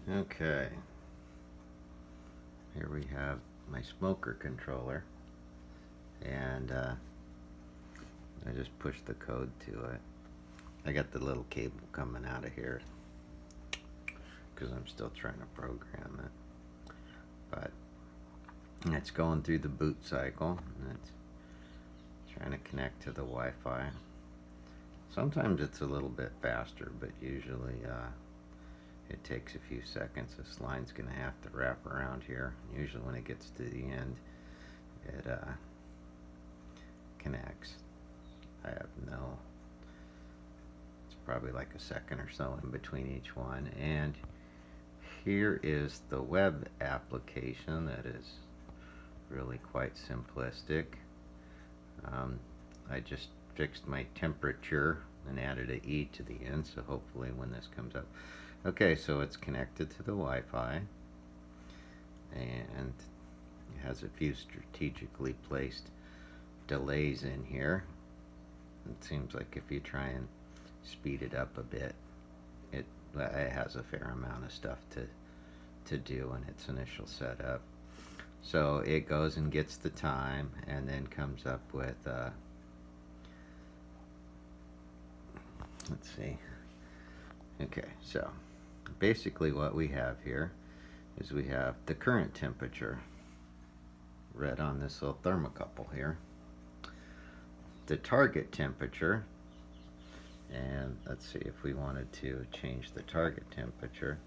Okay, here we have my smoker controller, and I just pushed the code to it. I got the little cable coming out of here because I'm still trying to program it, but it's going through the boot cycle, and it's trying to connect to the Wi-Fi. Sometimes it's a little bit faster, but usually it takes a few seconds. This line's going to have to wrap around here. Usually when it gets to the end, it connects. I have no, it's probably like a second or so in between each one. And here is the web application that is really quite simplistic. I just fixed my temperature and added an E to the end, so hopefully when this comes up. Okay, so it's connected to the Wi-Fi, and it has a few strategically placed delays in here. It seems like if you try and speed it up a bit, it has a fair amount of stuff to do in its initial setup. So it goes and gets the time and then comes up with let's see. Okay, so basically what we have here is we have the current temperature read on this little thermocouple here, the target temperature, and let's see, if we wanted to change the target temperature,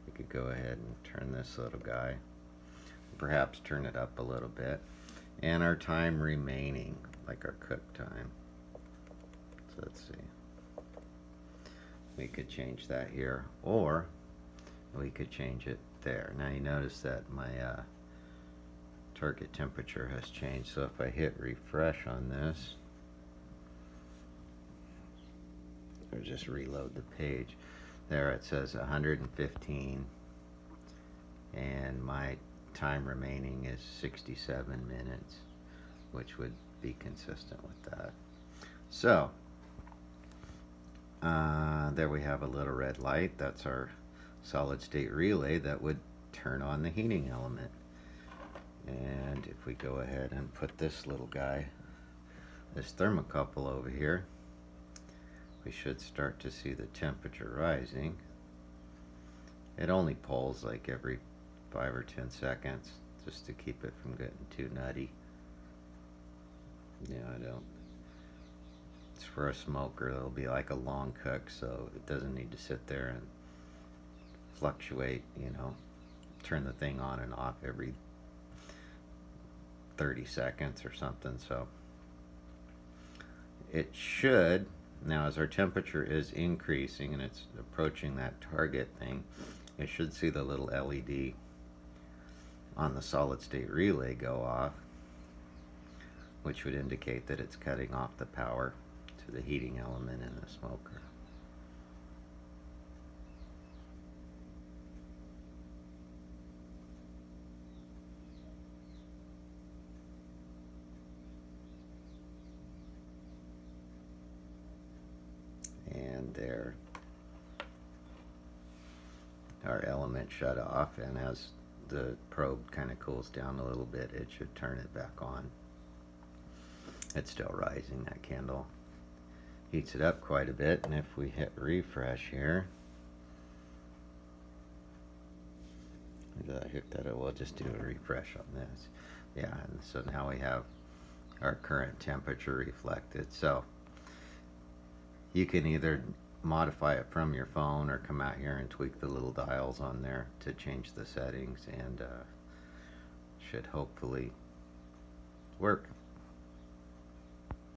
we could go ahead and turn this little guy, perhaps turn it up a little bit, and our time remaining, like our cook time. So let's see, we could change that here, or we could change it there. Now you notice that my target temperature has changed, so if I hit refresh on this, or just reload the page, there it says 115, and my time remaining is 67 minutes, which would be consistent with that. So there we have a little red light. That's our solid state relay that would turn on the heating element. And if we go ahead and put this little guy, this thermocouple over here, we should start to see the temperature rising. It only pulls like every 5 or 10 seconds just to keep it from getting too nutty. Yeah, I don't. It's for a smoker. It'll be like a long cook, so it doesn't need to sit there and fluctuate, turn the thing on and off every 30 seconds or something. So it should, now as our temperature is increasing and it's approaching that target thing, it should see the little LED on the solid state relay go off, which would indicate that it's cutting off the power to the heating element in the smoker. And there, our element shut off, and as the probe kind of cools down a little bit, it should turn it back on. It's still rising. That candle heats it up quite a bit, and if we hit refresh here, did I hit that? We'll just do a refresh on this. Yeah, and so now we have our current temperature reflected. So you can either modify it from your phone or come out here and tweak the little dials on there to change the settings, and should hopefully work.